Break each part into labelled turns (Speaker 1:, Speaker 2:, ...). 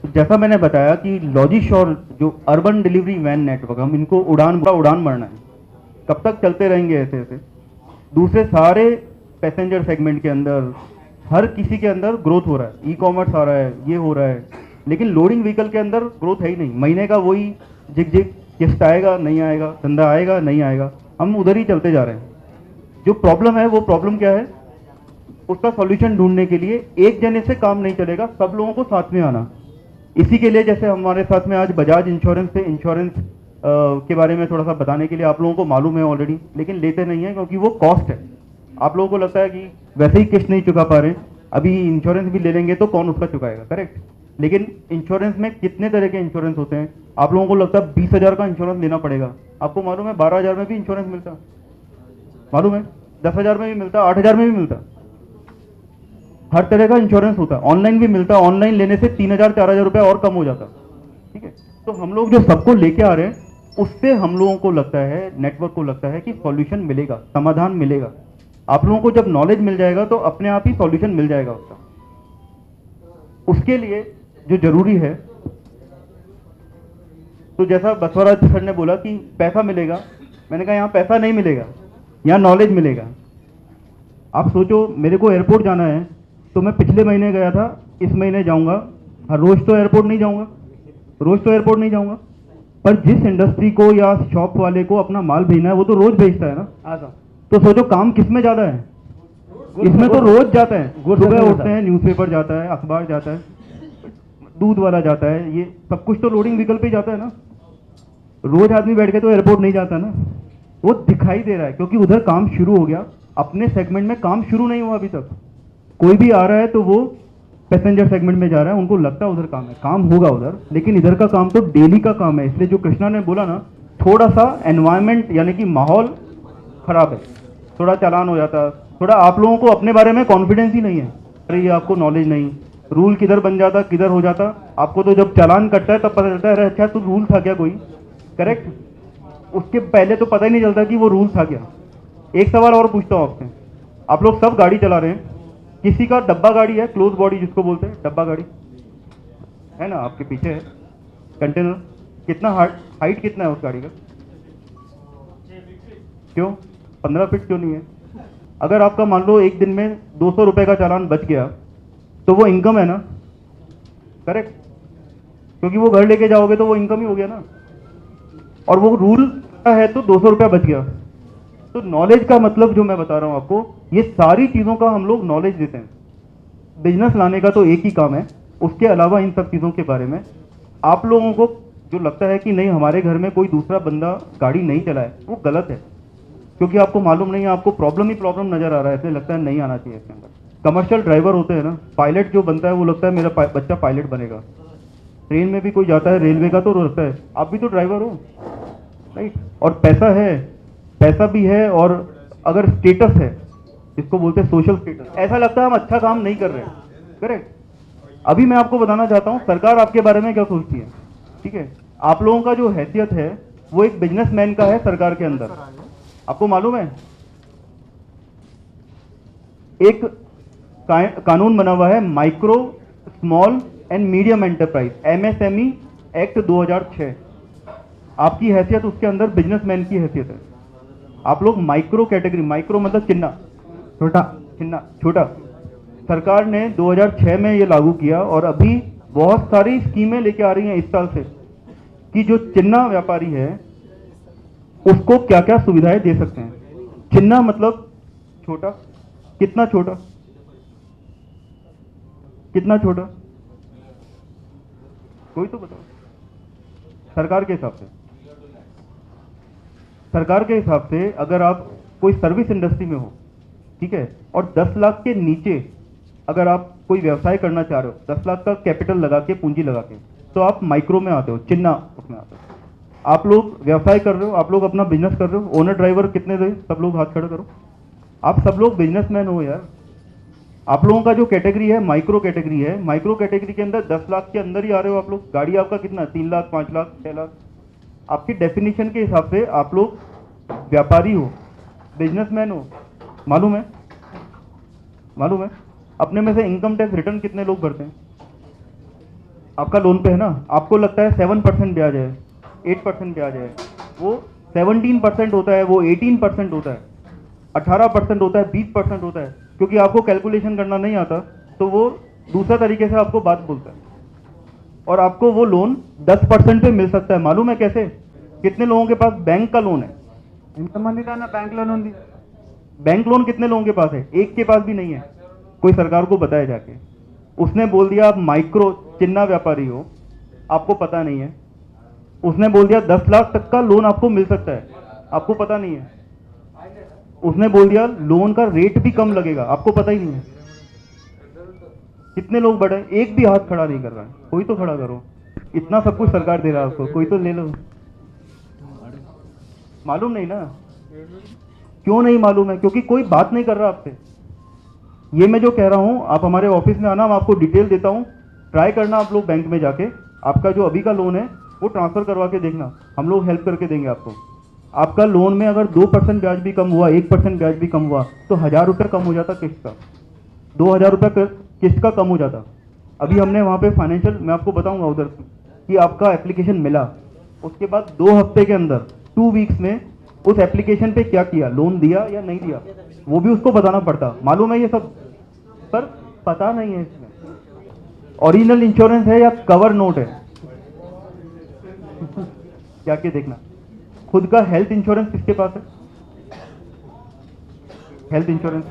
Speaker 1: जैसा मैंने बताया कि लॉजिशोर जो अर्बन डिलीवरी वैन नेटवर्क, हम इनको उड़ान भरना है। कब तक चलते रहेंगे ऐसे ऐसे? दूसरे सारे पैसेंजर सेगमेंट के अंदर हर किसी के अंदर ग्रोथ हो रहा है, ई कॉमर्स आ रहा है, ये हो रहा है, लेकिन लोडिंग व्हीकल के अंदर ग्रोथ है ही नहीं। महीने का वही जिग जिग, किस्त आएगा नहीं आएगा, धंधा आएगा नहीं आएगा, हम उधर ही चलते जा रहे हैं। जो प्रॉब्लम है वो प्रॉब्लम क्या है, उसका सॉल्यूशन ढूंढने के लिए एक जने से काम नहीं चलेगा, सब लोगों को साथ में आना। इसी के लिए जैसे हमारे साथ में आज बजाज इंश्योरेंस से इंश्योरेंस के बारे में थोड़ा सा बताने के लिए, आप लोगों को मालूम है ऑलरेडी, लेकिन लेते नहीं है क्योंकि वो कॉस्ट है। आप लोगों को लगता है कि वैसे ही किस्त नहीं चुका पा रहे, अभी इंश्योरेंस भी ले लेंगे तो कौन उसका चुकाएगा, करेक्ट। लेकिन इंश्योरेंस में कितने तरह के इंश्योरेंस होते हैं? आप लोगों को लगता है 20,000 का इंश्योरेंस लेना पड़ेगा, आपको मालूम है 12,000 में भी इंश्योरेंस मिलता, मालूम है 10,000 में भी मिलता, 8,000 में भी मिलता। हर तरह का इंश्योरेंस होता है, ऑनलाइन भी मिलता है, ऑनलाइन लेने से 3,000 4,000 रुपया और कम हो जाता, ठीक है। तो हम लोग जो सबको लेके आ रहे हैं, उससे हम लोगों को लगता है, नेटवर्क को लगता है कि सॉल्यूशन मिलेगा, समाधान मिलेगा। आप लोगों को जब नॉलेज मिल जाएगा तो अपने आप ही सॉल्यूशन मिल जाएगा उसका। उसके लिए जो जरूरी है, तो जैसा बसवराज सर ने बोला कि पैसा मिलेगा, मैंने कहा यहाँ पैसा नहीं मिलेगा, यहाँ नॉलेज मिलेगा। आप सोचो, मेरे को एयरपोर्ट जाना है तो मैं पिछले महीने गया था, इस महीने जाऊंगा। हर रोज तो एयरपोर्ट नहीं जाऊंगा, रोज तो एयरपोर्ट नहीं जाऊंगा, पर जिस इंडस्ट्री को या शॉप वाले को अपना माल भेजना है वो तो रोज भेजता है ना। तो सोचो काम किस में ज्यादा है, इसमें तो रोज जाता है, सुबह उठते हैं न्यूज़पेपर जाता है, अखबार जाता है, दूध वाला जाता है, ये सब कुछ तो लोडिंग व्हीकल पे ही जाता है ना। रोज आदमी बैठ के तो एयरपोर्ट नहीं जाता ना। वो दिखाई दे रहा है क्योंकि उधर काम शुरू हो गया, अपने सेगमेंट में काम शुरू नहीं हुआ अभी तक। कोई भी आ रहा है तो वो पैसेंजर सेगमेंट में जा रहा है, उनको लगता है उधर काम है, काम होगा उधर, लेकिन इधर का काम तो डेली का काम है। इसलिए जो कृष्णा ने बोला ना, थोड़ा सा एनवायरमेंट यानी कि माहौल खराब है, थोड़ा चालान हो जाता है, थोड़ा आप लोगों को अपने बारे में कॉन्फिडेंस ही नहीं है, अरे ये आपको नॉलेज नहीं, रूल किधर बन जाता किधर हो जाता। आपको तो जब चालान कटता है तब पता चलता है अरे अच्छा तो रूल था क्या कोई, करेक्ट। उसके पहले तो पता ही नहीं चलता कि वो रूल था क्या। एक सवाल और पूछता हूँ आपसे, आप लोग सब गाड़ी चला रहे हैं, किसी का डब्बा गाड़ी है, क्लोज बॉडी जिसको बोलते हैं, डब्बा गाड़ी है ना, आपके पीछे है कंटेनर, कितना हाइट कितना है उस गाड़ी का? क्यों 15 फीट क्यों नहीं है? अगर आपका मान लो एक दिन में 200 रुपए का चालान बच गया तो वो इनकम है ना, करेक्ट, क्योंकि वो घर लेके जाओगे तो वो इनकम ही हो गया ना। और वो रूल है तो 200 रुपया बच गया। तो नॉलेज का मतलब जो मैं बता रहा हूं आपको, ये सारी चीजों का हम लोग नॉलेज देते हैं। बिजनेस लाने का तो एक ही काम है, उसके अलावा इन सब चीजों के बारे में आप लोगों को जो लगता है कि नहीं हमारे घर में कोई दूसरा बंदा गाड़ी नहीं चलाए, वो गलत है, क्योंकि आपको मालूम नहीं है, आपको प्रॉब्लम ही प्रॉब्लम नजर आ रहा है, इसलिए लगता है नहीं आना चाहिए इसके अंदर। कमर्शियल ड्राइवर होते हैं ना, पायलट जो बनता है वो लगता है मेरा बच्चा पायलट बनेगा। ट्रेन में भी कोई जाता है, रेलवे का तो रहता है, आप भी तो ड्राइवर हो, राइट। और पैसा है, पैसा भी है, और अगर स्टेटस है जिसको बोलते हैं सोशल स्टेटस, ऐसा लगता है हम अच्छा काम नहीं कर रहे हैं, करेक्ट। अभी मैं आपको बताना चाहता हूं सरकार आपके बारे में क्या सोचती है, ठीक है। आप लोगों का जो हैसियत है वो एक बिजनेसमैन का है सरकार के अंदर। आपको मालूम है एक कानून बना हुआ है, micro small and medium enterprise MSME act 2006। आपकी हैसियत उसके अंदर बिजनेसमैन की हैसियत है। आप लोग माइक्रो कैटेगरी, माइक्रो मतलब चिन्ना, छोटा, चिन्ना छोटा, सरकार ने 2006 में ये लागू किया, और अभी बहुत सारी स्कीमें लेके आ रही हैं इस साल से कि जो चिन्ना व्यापारी है उसको क्या क्या सुविधाएं दे सकते हैं। चिन्ना मतलब छोटा, कितना छोटा, कितना छोटा, कोई तो बताओ। सरकार के हिसाब से, सरकार के हिसाब से अगर आप कोई सर्विस इंडस्ट्री में हो, ठीक है, और 10 लाख के नीचे अगर आप कोई व्यवसाय करना चाह रहे हो, 10 लाख का कैपिटल लगा के, पूंजी लगा के, तो आप माइक्रो में आते हो, चिन्ना उसमें आते हो। आप लोग व्यवसाय कर रहे हो, आप लोग अपना बिजनेस कर रहे हो, ओनर ड्राइवर कितने दे, सब लोग हाथ खड़ा करो, आप सब लोग बिजनेसमैन हो यार। आप लोगों का जो कैटेगरी है माइक्रो कैटेगरी है, माइक्रो कैटेगरी के अंदर 10 लाख के अंदर ही आ रहे हो आप लोग। गाड़ी आपका कितना, 3 लाख 5 लाख 6 लाख, आपकी डेफिनेशन के हिसाब से आप लोग व्यापारी हो, बिजनेसमैन हो। मालूम है, मालूम है अपने में से इनकम टैक्स रिटर्न कितने लोग भरते हैं? आपका लोन पे है ना, आपको लगता है 7% ब्याज है, 8% ब्याज है, वो 17% होता है, वो 18% होता है, 18% होता है, 20% होता है, क्योंकि आपको कैलकुलेशन करना नहीं आता तो वो दूसरा तरीके से आपको बात बोलता है और आपको वो लोन 10% पे मिल सकता है। मालूम है कैसे? कितने लोगों के पास बैंक का लोन है?
Speaker 2: ఎంతమంది దాన్న బ్యాంక్ లోన్ ఉంది?
Speaker 1: बैंक लोन कितने लोगों के पास है? एक के पास भी नहीं है। कोई सरकार को बताया जाके, उसने बोल दिया आप माइक्रो चिन्ना व्यापारी हो, आपको पता नहीं है। उसने बोल दिया 10 लाख तक का लोन आपको मिल सकता है, आपको पता नहीं है। उसने बोल दिया लोन का रेट भी कम लगेगा, आपको पता ही नहीं है। कितने लोग बढ़े, एक भी हाथ खड़ा नहीं कर रहा है। कोई तो खड़ा करो, इतना सब कुछ सरकार दे रहा है आपको, कोई तो ले लो। मालूम नहीं ना? क्यों नहीं मालूम है? क्योंकि कोई बात नहीं कर रहा आपसे। ये मैं जो कह रहा हूं, आप हमारे ऑफिस में आना, मैं आपको डिटेल देता हूं, ट्राई करना आप लोग बैंक में जाके, आपका जो अभी का लोन है वो ट्रांसफर करवा के देखना, हम लोग हेल्प करके देंगे आपको। आपका लोन में अगर 2% ब्याज भी कम हुआ, 1% ब्याज भी कम हुआ, तो 1,000 रुपये कम हो जाता किस्त का, 2,000 रुपये किस्त का कम हो जाता। अभी हमने वहाँ पे फाइनेंशियल, मैं आपको बताऊंगा उधर कि आपका एप्लीकेशन मिला, उसके बाद 2 हफ्ते के अंदर, 2 वीक्स में उस एप्लीकेशन पे क्या किया, लोन दिया या नहीं दिया, वो भी उसको बताना पड़ता। मालूम है ये सब? पर पता नहीं है इसमें ओरिजिनल इंश्योरेंस है या कवर नोट है। क्या के देखना। खुद का हेल्थ इंश्योरेंस किसके पास है? हेल्थ इंश्योरेंस,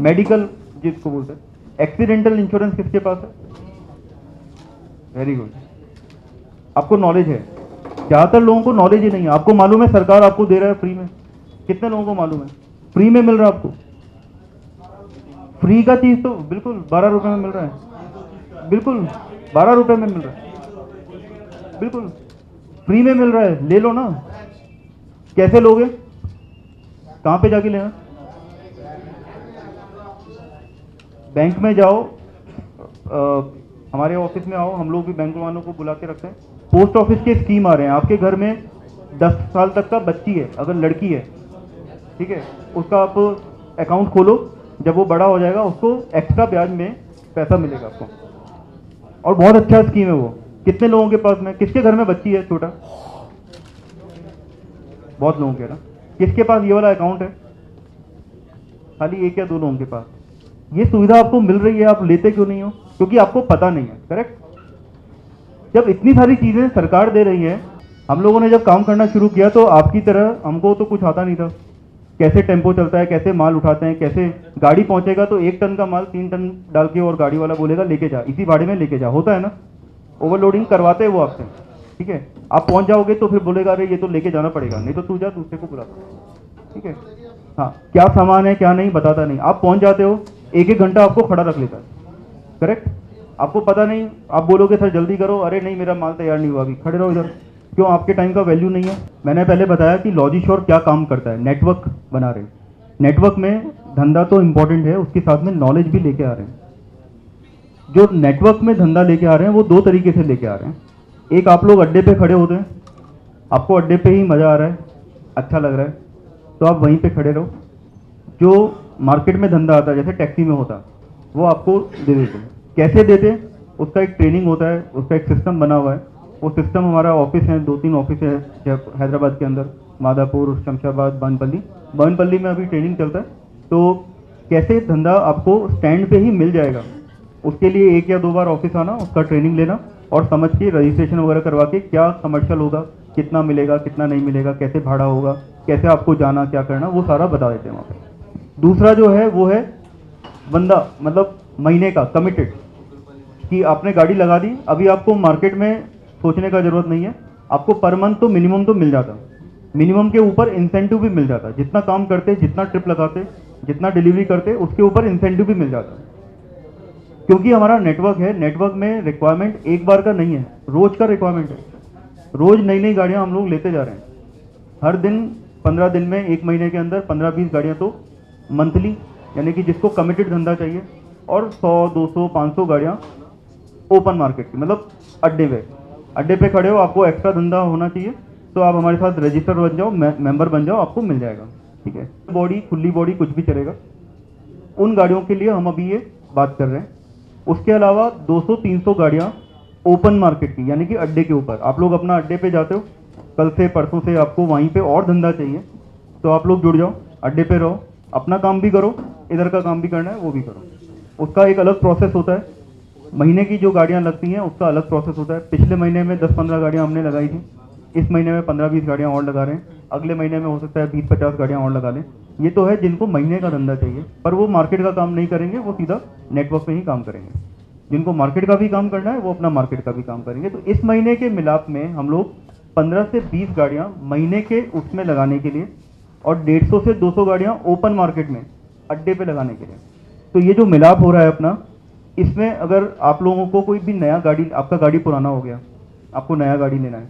Speaker 1: मेडिकल जिसको बोलते हैं, एक्सीडेंटल इंश्योरेंस किसके पास है? वेरी गुड, आपको नॉलेज है। ज्यादातर लोगों को नॉलेज ही नहीं है। आपको मालूम है सरकार आपको दे रहा है फ्री में? कितने लोगों को मालूम है फ्री में मिल रहा है आपको? फ्री का चीज तो बिल्कुल 12 रुपए में मिल रहा है, बिल्कुल 12 रुपए में मिल रहा है, बिल्कुल फ्री में मिल रहा है, ले लो ना। कैसे लोगे? कहां पे जाके लेना? बैंक में जाओ, हमारे ऑफिस में आओ, हम लोग भी बैंक वालों को बुला के रखते हैं। पोस्ट ऑफिस के स्कीम आ रहे हैं, आपके घर में 10 साल तक का बच्ची है, अगर लड़की है, ठीक है, उसका आप अकाउंट खोलो, जब वो बड़ा हो जाएगा उसको एक्स्ट्रा ब्याज में पैसा मिलेगा आपको, और बहुत अच्छा स्कीम है वो। कितने लोगों के पास में, किसके घर में बच्ची है छोटा? बहुत लोगों के ना। किसके पास ये वाला अकाउंट है? खाली 1 या 2 लोगों के पास। ये सुविधा आपको मिल रही है, आप लेते क्यों नहीं हो? क्योंकि आपको पता नहीं है। करेक्ट? जब इतनी सारी चीजें सरकार दे रही है, हम लोगों ने जब काम करना शुरू किया तो आपकी तरह हमको तो कुछ आता नहीं था। कैसे टेम्पो चलता है, कैसे माल उठाते हैं, कैसे गाड़ी पहुंचेगा तो 1 टन का माल 3 टन डाल के और गाड़ी वाला बोलेगा लेके जा, इसी भाड़े में लेके जा, होता है ना? ओवरलोडिंग करवाते हैं वो आपसे, ठीक है। आप पहुंच जाओगे तो फिर बोलेगा अरे ये तो लेके जाना पड़ेगा, नहीं तो तू जा, दूसरे को बुला, ठीक है। हाँ, क्या सामान है क्या नहीं बताता नहीं, आप पहुंच जाते हो, 1-1 घंटा आपको खड़ा रख लेता है। करेक्ट? आपको पता नहीं, आप बोलोगे सर जल्दी करो, अरे नहीं मेरा माल तैयार नहीं हुआ अभी, खड़े रहो इधर। क्यों? आपके टाइम का वैल्यू नहीं है। मैंने पहले बताया कि लॉजिश्योर क्या काम करता है, नेटवर्क बना रहे हैं। नेटवर्क में धंधा तो इंपॉर्टेंट है, उसके साथ में नॉलेज भी लेके आ रहे हैं। जो नेटवर्क में धंधा लेके आ रहे हैं वो 2 तरीके से लेके आ रहे हैं। एक, आप लोग अड्डे पे खड़े होते हैं, आपको अड्डे पे ही मज़ा आ रहा है, अच्छा लग रहा है, तो आप वहीं पे खड़े रहो। जो मार्केट में धंधा आता है, जैसे टैक्सी में होता, वो आपको दे देते हैं। कैसे देते हैं? उसका एक ट्रेनिंग होता है, उसका एक सिस्टम बना हुआ है। वो सिस्टम, हमारा ऑफिस है, 2-3 ऑफिस है हैदराबाद के अंदर, मादापुर, शमशाबाद, बनपल्ली में अभी ट्रेनिंग चलता है। तो कैसे धंधा आपको स्टैंड पे ही मिल जाएगा, उसके लिए 1 या 2 बार ऑफिस आना, उसका ट्रेनिंग लेना और समझ के रजिस्ट्रेशन वगैरह करवा के क्या कमर्शियल होगा, कितना मिलेगा, कितना नहीं मिलेगा, कैसे भाड़ा होगा, कैसे आपको जाना, क्या करना, वो सारा बता देते हैं वहाँ पे। दूसरा जो है वो है बंदा, मतलब महीने का कमिटेड, कि आपने गाड़ी लगा दी, अभी आपको मार्केट में सोचने का जरूरत नहीं है, आपको पर मंथ तो मिनिमम तो मिल जाता, मिनिमम के ऊपर इंसेंटिव भी मिल जाता। जितना काम करते, जितना ट्रिप लगाते, जितना डिलीवरी करते, उसके ऊपर इंसेंटिव भी मिल जाता। क्योंकि हमारा नेटवर्क है, नेटवर्क में रिक्वायरमेंट एक बार का नहीं है, रोज का रिक्वायरमेंट है। रोज नई नई गाड़ियां हम लोग लेते जा रहे हैं। हर दिन 15 दिन में, 1 महीने के अंदर 15-20 गाड़ियां तो मंथली, यानी कि जिसको कमिटेड धंधा चाहिए, और 100-200 500 गाड़ियां ओपन मार्केट की, मतलब अड्डे पे खड़े हो, आपको एक्स्ट्रा धंधा होना चाहिए तो आप हमारे साथ रजिस्टर बन जाओ, मेंबर बन जाओ, आपको मिल जाएगा, ठीक है। बॉडी, खुली बॉडी, कुछ भी चलेगा। उन गाड़ियों के लिए हम अभी ये बात कर रहे हैं। उसके अलावा 200-300 गाड़ियाँ ओपन मार्केट की, यानी कि अड्डे के ऊपर। आप लोग अपना अड्डे पे जाते हो, कल से परसों से आपको वहीं पे और धंधा चाहिए तो आप लोग जुड़ जाओ, अड्डे पे रहो, अपना काम भी करो, इधर का काम भी करना है वो भी करो। उसका एक अलग प्रोसेस होता है, महीने की जो गाड़ियाँ लगती हैं उसका अलग प्रोसेस होता है। पिछले महीने में 10-15 गाड़ियाँ हमने लगाई थी, इस महीने में 15-20 गाड़ियाँ और लगा रहे हैं, अगले महीने में हो सकता है 20-50 गाड़ियाँ और लगा लें। ये तो है जिनको महीने का धंधा चाहिए, पर वो मार्केट का काम नहीं करेंगे, वो सीधा नेटवर्क पे ही काम करेंगे। जिनको मार्केट का भी काम करना है वो अपना मार्केट का भी काम करेंगे। तो इस महीने के मिलाप में हम लोग 15 से 20 गाड़ियाँ महीने के उसमें लगाने के लिए और 150 से 200 गाड़ियाँ ओपन मार्केट में अड्डे पे लगाने के लिए। तो ये जो मिलाप हो रहा है अपना, इसमें अगर आप लोगों को कोई भी नया गाड़ी, आपका गाड़ी पुराना हो गया, आपको नया गाड़ी लेना है,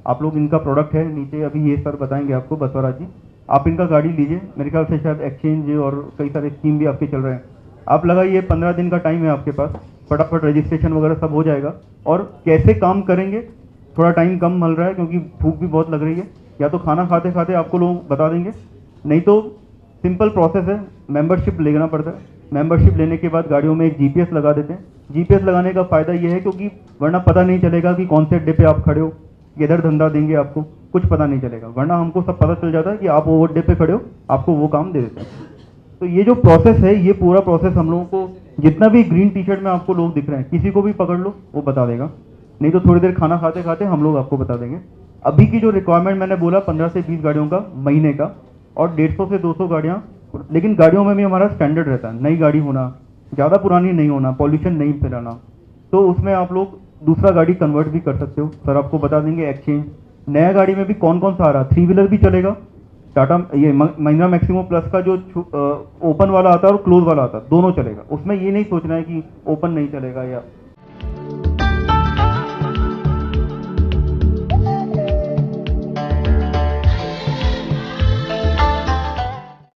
Speaker 1: आप लोग इनका प्रोडक्ट है नीचे अभी ये सर बताएंगे आपको, बसवराज जी, आप इनका गाड़ी लीजिए। मेरे ख्याल से शायद एक्सचेंज और कई सारे स्कीम भी आपके चल रहे हैं। आप लगाइए, 15 दिन का टाइम है आपके पास, फटाफट रजिस्ट्रेशन वगैरह सब हो जाएगा। और कैसे काम करेंगे, थोड़ा टाइम कम मिल रहा है क्योंकि भूख भी बहुत लग रही है, या तो खाना खाते खाते आपको लोग बता देंगे, नहीं तो सिंपल प्रोसेस है, मेंबरशिप लेना पड़ता है। मेंबरशिप लेने के बाद गाड़ियों में एक जीपीएस लगा देते हैं। जीपीएस लगाने का फ़ायदा ये है क्योंकि वरना पता नहीं चलेगा कि कौन से अड्डे पे आप खड़े हो, किधर धंधा देंगे आपको, कुछ पता नहीं चलेगा। वरना हमको सब पता चल जाता है कि आप वो अड्डे पे खड़े हो, आपको वो काम दे देते हैं। तो ये जो प्रोसेस है, ये पूरा प्रोसेस हम लोगों को, जितना भी ग्रीन टी शर्ट में आपको लोग दिख रहे हैं, किसी को भी पकड़ लो वो बता देगा, नहीं तो थोड़ी देर खाना खाते खाते हम लोग आपको बता देंगे। अभी की जो रिक्वायरमेंट मैंने बोला 15 से 20 गाड़ियों का महीने का, और 150 से 200 गाड़ियाँ, लेकिन गाड़ियों में भी हमारा स्टैंडर्ड रहता है, नई गाड़ी होना, ज़्यादा पुरानी नहीं होना, पॉल्यूशन नहीं फैलाना। तो उसमें आप लोग दूसरा गाड़ी कन्वर्ट भी कर सकते हो, सर आपको बता देंगे एक्सचेंज। नया गाड़ी में भी कौन कौन सा आ रहा है, 3 व्हीलर भी चलेगा, टाटा ये महिंद्रा मैक्सिमो प्लस का जो ओपन वाला आता है और क्लोज वाला आता है, दोनों चलेगा। उसमें ये नहीं सोचना है कि ओपन नहीं चलेगा या